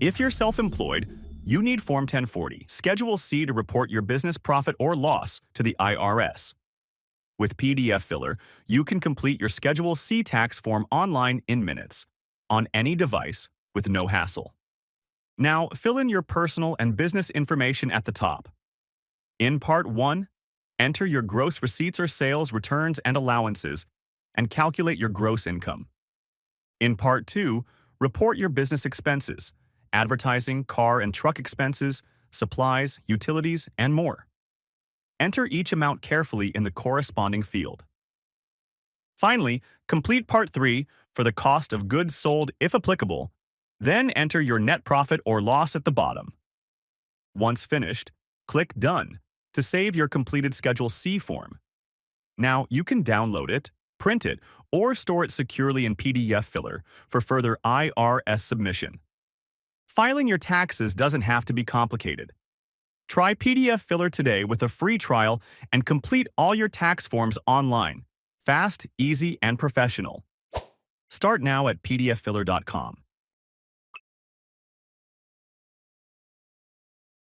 If you're self-employed, you need Form 1040, Schedule C to report your business profit or loss to the IRS. With pdfFiller, you can complete your Schedule C tax form online in minutes, on any device, with no hassle. Now, fill in your personal and business information at the top. In Part 1, enter your gross receipts or sales returns and allowances, and calculate your gross income. In Part 2, report your business expenses, advertising, car and truck expenses, supplies, utilities, and more. Enter each amount carefully in the corresponding field. Finally, complete Part 3 for the cost of goods sold if applicable, then enter your net profit or loss at the bottom. Once finished, click Done to save your completed Schedule C form. Now you can download it, print it, or store it securely in pdfFiller for further IRS submission. Filing your taxes doesn't have to be complicated. Try pdfFiller today with a free trial and complete all your tax forms online. Fast, easy, and professional. Start now at pdfFiller.com.